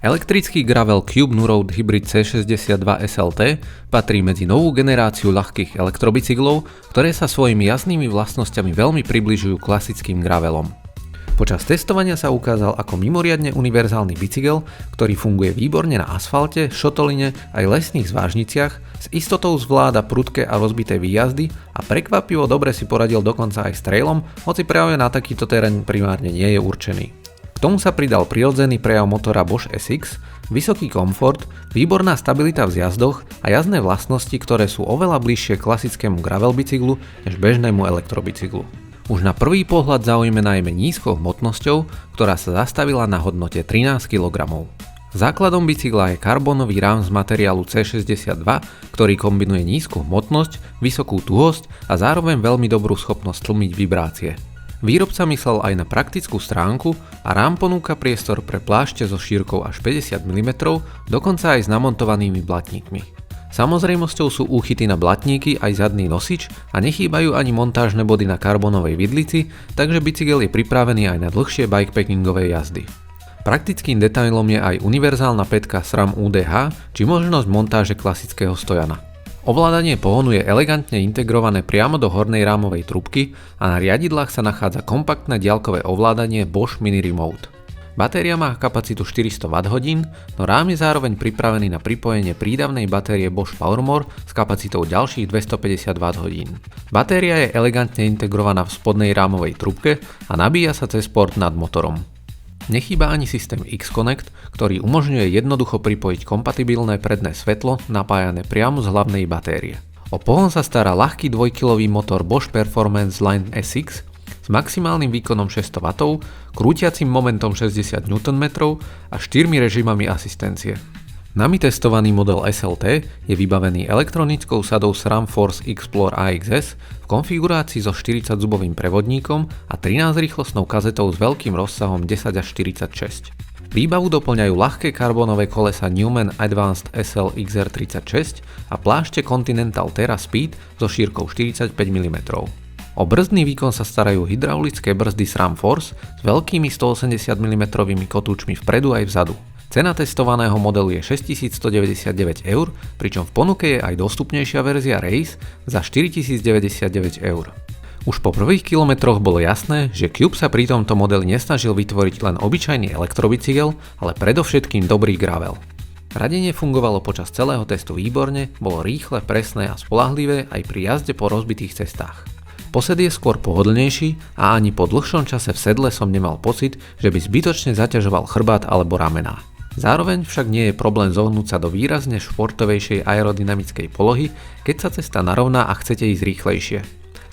Elektrický gravel Cube Noroad Hybrid C62 SLT patrí medzi novú generáciu ľahkých elektrobicyklov, ktoré sa svojimi jasnými vlastnosťami veľmi približujú klasickým gravelom. Počas testovania sa ukázal ako mimoriadne univerzálny bicykel, ktorý funguje výborne na asfalte, šotoline aj lesných zvážniciach, s istotou zvláda prudké a rozbité výjazdy a prekvapivo dobre si poradil dokonca aj s trailom, hoci práve na takýto terén primárne nie je určený. K tomu sa pridal prirodzený prejav motora Bosch SX, vysoký komfort, výborná stabilita v zjazdoch a jazdné vlastnosti, ktoré sú oveľa bližšie klasickému gravel bicyklu než bežnému elektrobicyklu. Už na prvý pohľad zaujme najmä nízkou hmotnosťou, ktorá sa zastavila na hodnote 13 kg. Základom bicykla je karbónový rám z materiálu C62, ktorý kombinuje nízku hmotnosť, vysokú tuhosť a zároveň veľmi dobrú schopnosť tlmiť vibrácie. Výrobca myslel aj na praktickú stránku a rám ponúka priestor pre plášte so šírkou až 50 mm, dokonca aj s namontovanými blatníkmi. Samozrejmosťou sú úchyty na blatníky aj zadný nosič a nechýbajú ani montážne body na karbónovej vidlici, takže bicykel je pripravený aj na dlhšie bikepackingové jazdy. Praktickým detailom je aj univerzálna pätka SRAM UDH či možnosť montáže klasického stojana. Ovládanie pohonu je elegantne integrované priamo do hornej rámovej trubky a na riadidlách sa nachádza kompaktné diaľkové ovládanie Bosch Mini Remote. Batéria má kapacitu 400 Wh, no rám je zároveň pripravený na pripojenie prídavnej batérie Bosch PowerMore s kapacitou ďalších 250 Wh. Batéria je elegantne integrovaná v spodnej rámovej trubke a nabíja sa cez port nad motorom. Nechýba ani systém X-Connect, ktorý umožňuje jednoducho pripojiť kompatibilné predné svetlo napájané priamo z hlavnej batérie. O pohon sa stará ľahký 2-kilový motor Bosch Performance Line SX s maximálnym výkonom 600 W, krútiacim momentom 60 Nm a 4 režimami asistencie. Nami testovaný model SLT je vybavený elektronickou sadou SRAM Force Explore AXS v konfigurácii so 40-zubovým prevodníkom a 13-rýchlostnou kazetou s veľkým rozsahom 10 až 46. Výbavu doplňajú ľahké karbónové kolesa Newman Advanced SL XR36 a plášte Continental Terra Speed so šírkou 45 mm. O brzdný výkon sa starajú hydraulické brzdy SRAM Force s veľkými 180 mm kotúčmi vpredu aj vzadu. Cena testovaného modelu je 6199 €, pričom v ponuke je aj dostupnejšia verzia Race za 4099 €. Už po prvých kilometroch bolo jasné, že Cube sa pri tomto modeli nesnažil vytvoriť len obyčajný elektrobicykel, ale predovšetkým dobrý gravel. Radenie fungovalo počas celého testu výborne, bolo rýchle, presné a spoľahlivé aj pri jazde po rozbitých cestách. Posed je skôr pohodlnejší a ani po dlhšom čase v sedle som nemal pocit, že by zbytočne zaťažoval chrbát alebo ramená. Zároveň však nie je problém zohnúť sa do výrazne športovejšej aerodynamickej polohy, keď sa cesta narovná a chcete ísť rýchlejšie.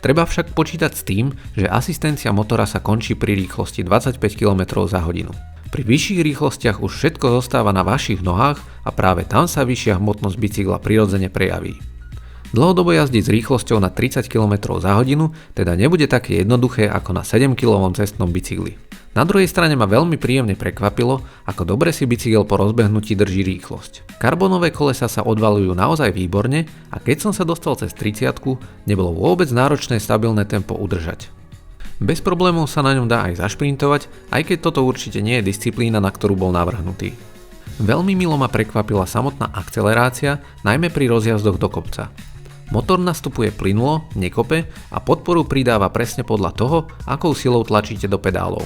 Treba však počítať s tým, že asistencia motora sa končí pri rýchlosti 25 km za hodinu. Pri vyšších rýchlostiach už všetko zostáva na vašich nohách a práve tam sa vyššia hmotnosť bicykla prirodzene prejaví. Dlhodobo jazdiť s rýchlosťou na 30 km za hodinu teda nebude také jednoduché ako na 7-kilovom cestnom bicykli. Na druhej strane ma veľmi príjemne prekvapilo, ako dobre si bicykel po rozbehnutí drží rýchlosť. Karbonové kolesa sa odvalujú naozaj výborne a keď som sa dostal cez 30, nebolo vôbec náročné stabilné tempo udržať. Bez problémov sa na ňom dá aj zašprintovať, aj keď toto určite nie je disciplína, na ktorú bol navrhnutý. Veľmi milo ma prekvapila samotná akcelerácia, najmä pri rozjazdoch do kopca. Motor nastupuje plynulo, nekope a podporu pridáva presne podľa toho, akou silou tlačíte do pedálov.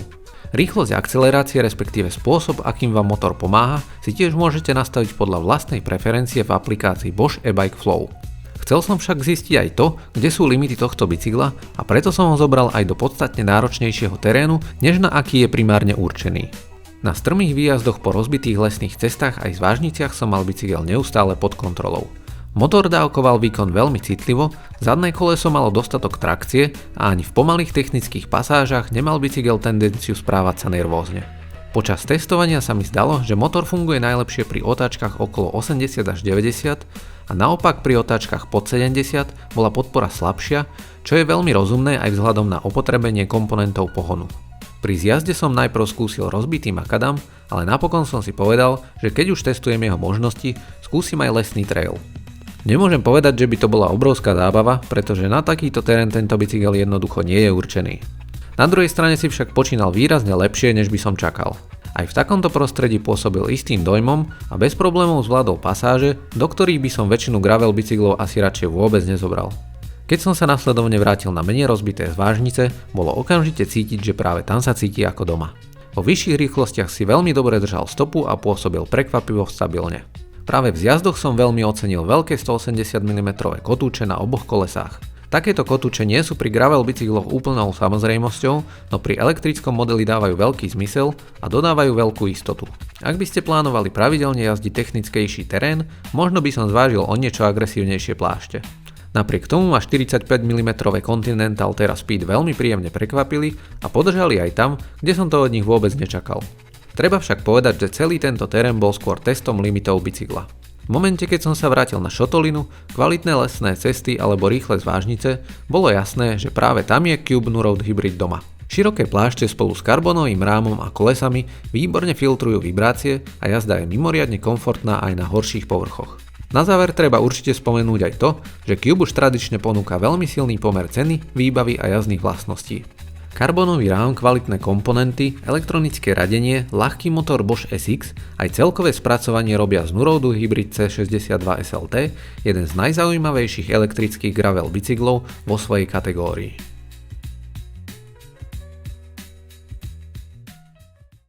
Rýchlosť akcelerácie, respektíve spôsob, akým vám motor pomáha, si tiež môžete nastaviť podľa vlastnej preferencie v aplikácii Bosch e-Bike Flow. Chcel som však zistiť aj to, kde sú limity tohto bicykla a preto som ho zobral aj do podstatne náročnejšieho terénu, než na aký je primárne určený. Na strmých výjazdoch po rozbitých lesných cestách aj zvážniciach som mal bicykel neustále pod kontrolou. Motor dávkoval výkon veľmi citlivo, zadné koleso malo dostatok trakcie a ani v pomalých technických pasážach nemal bicykel tendenciu správať sa nervózne. Počas testovania sa mi zdalo, že motor funguje najlepšie pri otáčkach okolo 80 až 90 a naopak pri otáčkach pod 70 bola podpora slabšia, čo je veľmi rozumné aj vzhľadom na opotrebenie komponentov pohonu. Pri zjazde som najprv skúsil rozbitý makadam, ale napokon som si povedal, že keď už testujem jeho možnosti, skúsim aj lesný trail. Nemôžem povedať, že by to bola obrovská zábava, pretože na takýto terén tento bicykel jednoducho nie je určený. Na druhej strane si však počínal výrazne lepšie, než by som čakal. Aj v takomto prostredí pôsobil istým dojmom a bez problémov zvládol pasáže, do ktorých by som väčšinu gravel bicyklov asi radšej vôbec nezobral. Keď som sa nasledovne vrátil na menej rozbité zvážnice, bolo okamžite cítiť, že práve tam sa cíti ako doma. Vo vyšších rýchlostiach si veľmi dobre držal stopu a pôsobil prekvapivo stabilne. Práve v zjazdoch som veľmi ocenil veľké 180 mm kotúče na oboch kolesách. Takéto kotúče nie sú pri gravel bicykloch úplnou samozrejmosťou, no pri elektrickom modeli dávajú veľký zmysel a dodávajú veľkú istotu. Ak by ste plánovali pravidelne jazdiť technickejší terén, možno by som zvážil o niečo agresívnejšie plášte. Napriek tomu ma 45 mm Continental Terra Speed veľmi príjemne prekvapili a podržali aj tam, kde som to od nich vôbec nečakal. Treba však povedať, že celý tento terén bol skôr testom limitov bicykla. V momente, keď som sa vrátil na šotolinu, kvalitné lesné cesty alebo rýchle zvážnice, bolo jasné, že práve tam je Cube Noroad Hybrid doma. Široké plášte spolu s karbonovým rámom a kolesami výborne filtrujú vibrácie a jazda je mimoriadne komfortná aj na horších povrchoch. Na záver treba určite spomenúť aj to, že Cube už tradične ponúka veľmi silný pomer ceny, výbavy a jazdných vlastností. Karbonový rám, kvalitné komponenty, elektronické radenie, ľahký motor Bosch SX aj celkové spracovanie robia z Noroadu Hybrid C62 SLT jeden z najzaujímavejších elektrických gravel bicyklov vo svojej kategórii.